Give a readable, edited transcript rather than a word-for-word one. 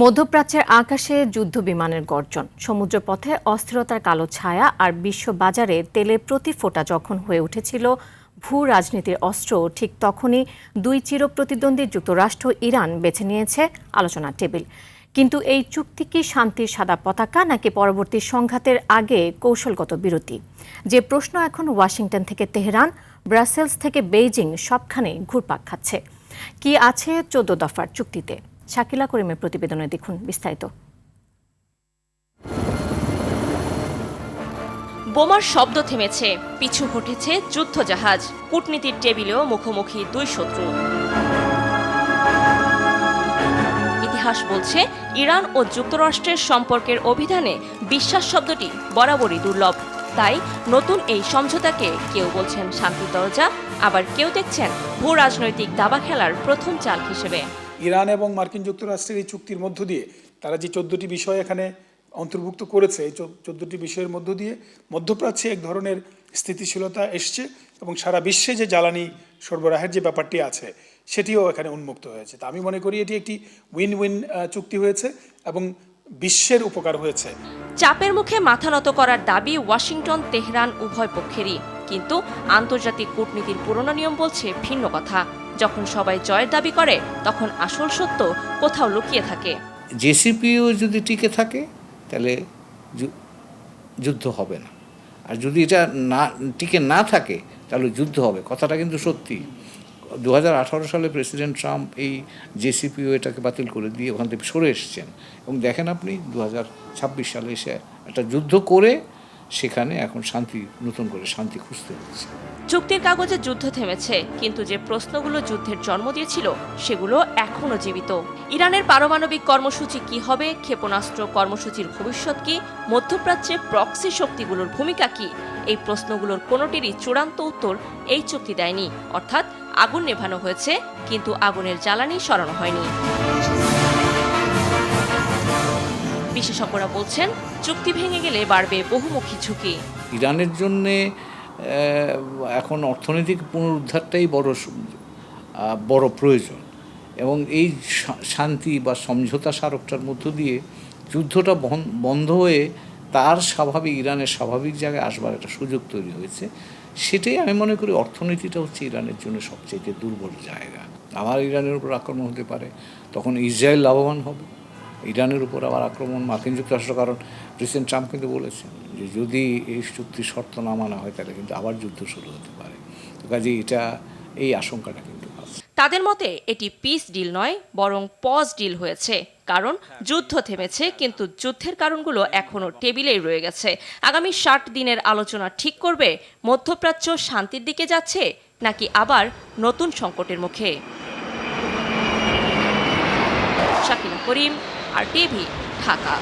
মধ্যপ্রাচ্যের আকাশে যুদ্ধবিমানের গর্জন, সমুদ্রপথে অস্থিরতার কালো ছায়া আর বিশ্ববাজারে তেলের প্রতি ফোঁটা যখন হয়ে উঠেছিল ভূ রাজনীতির অস্ত্র, ঠিক তখনই দুই চিরপ্রতিদ্বন্দ্বী যুক্তরাষ্ট্র ইরান বেছে নিয়েছে আলোচনার টেবিল। কিন্তু এই চুক্তি কি শান্তির সাদা পতাকা নাকি পরবর্তী সংঘাতের আগে কৌশলগত বিরতি? যে প্রশ্ন এখন ওয়াশিংটন থেকে তেহরান, ব্রাসেলস থেকে বেইজিং সবখানেই ঘুরপাক খাচ্ছে। কি আছে 14 দফার চুক্তিতে? শাকিলা করিমের প্রতিবেদনে দেখুন বিস্তারিত। বোমার শব্দ থেমেছে, পিছু হটেছে যুদ্ধজাহাজ, কূটনীতির টেবিলেও মুখোমুখি দুই শত্রু। ইতিহাস বলছে ইরান ও যুক্তরাষ্ট্রের সম্পর্কের অভিধানে বিশ্বাস শব্দটি বরাবরই দুর্লভ। তাই নতুন এই সমঝোতাকে কেউ বলছেন শান্তির দরজা, আবার কেউ দেখছেন ভূ রাজনৈতিক দাবা খেলার প্রথম চাল হিসেবে। ইরান এবং মার্কিন যুক্তরাষ্ট্রের এই চুক্তির মধ্য দিয়ে তারা যে 14টি বিষয় এখানে অন্তর্ভুক্ত করেছে, এই 14টি বিষয়ের মধ্য দিয়ে মধ্যপ্রাচ্যে এক ধরনের স্থিতিশীলতা এসছে এবং সারা বিশ্বে যে জ্বালানি সরবরাহের যে ব্যাপারটি আছে সেটিও এখানে উন্মুক্ত হয়েছে। তা আমি মনে করি এটি একটি উইন উইন চুক্তি হয়েছে এবং বিশ্বের উপকার হয়েছে। চাপের মুখে মাথা নত করার দাবি ওয়াশিংটন তেহরান উভয় পক্ষেরই, কিন্তু আন্তর্জাতিক কূটনীতির পুরনো নিয়ম বলছে ভিন্ন কথা। যখন সবাই জয়ের দাবি করে তখন আসল সত্য কোথাও লুকিয়ে থাকে। জেসিপিও যদি টিকে থাকে তাহলে যুদ্ধ হবে না, আর যদি এটা না টিকে না থাকে তাহলে যুদ্ধ হবে। কথাটা কিন্তু সত্যি। 2018 সালে প্রেসিডেন্ট ট্রাম্প এই জেসিপিও এটাকে বাতিল করে দিয়ে ওখান থেকে সরে এসেছেন এবং দেখেন আপনি 2026 সালে এসে একটা যুদ্ধ করে সেখানে এখন নতুন করে শান্তি খুঁজতে হচ্ছে। চুক্তির কাগজে যুদ্ধ থেমেছে, কিন্তু যে প্রশ্নগুলো যুদ্ধের জন্ম দিয়েছিল সেগুলো এখনো জীবিত। ইরানের পারমাণবিক কর্মসূচি কি হবে, ক্ষেপণাস্ত্র কর্মসূচির ভবিষ্যৎ কি, মধ্যপ্রাচ্যে প্রক্সি শক্তিগুলোর ভূমিকা কি, এই প্রশ্নগুলোর কোনোটিরই চূড়ান্ত উত্তর এই চুক্তি দেয়নি। অর্থাৎ আগুন নেভানো হয়েছে, কিন্তু আগুনের জ্বালানি সরানো হয়নি। বিশেষজ্ঞরা বলছেন চুক্তি ভেঙে গেলে বাড়বে বহুমুখী ঝুঁকি। ইরানের জন্যে এখন অর্থনৈতিক পুনরুদ্ধারটাই বড় প্রয়োজন এবং এই শান্তি বা সমঝোতা স্মারকটার মধ্য দিয়ে যুদ্ধটা বন্ধ হয়ে তার ইরানের স্বাভাবিক জায়গায় আসবার একটা সুযোগ তৈরি হয়েছে। সেটাই আমি মনে করি অর্থনীতিটা হচ্ছে ইরানের জন্য সবচেয়ে দুর্বল জায়গা। আবার ইরানের উপর আক্রমণ হতে পারে, তখন ইসরায়েল লাভবান হবে। ইরানের উপর আবার আক্রমণ মার্কিন যুক্তরাষ্ট্র, কারণ প্রেসিডেন্ট ট্রাম্প কিন্তু বলেছেন যে যদি এই চুক্তির শর্ত না মানা হয় তাহলে কিন্তু আবার যুদ্ধ শুরু হতে পারে। কাজে এই আশঙ্কাটা কিন্তু আছে। তাদের মতে এটি পিস ডিল নয়, বরং পজ ডিল হয়েছে। কারণ যুদ্ধ থেমেছে, কিন্তু যুদ্ধের কারণগুলো এখনো টেবিলেই রয়ে গেছে। আগামী 60 দিনের আলোচনা ঠিক করবে মধ্যপ্রাচ্য শান্তির দিকে যাচ্ছে নাকি আবার নতুন সংকটের মুখে। শাকিলা করিম, RTV, ঢাকা।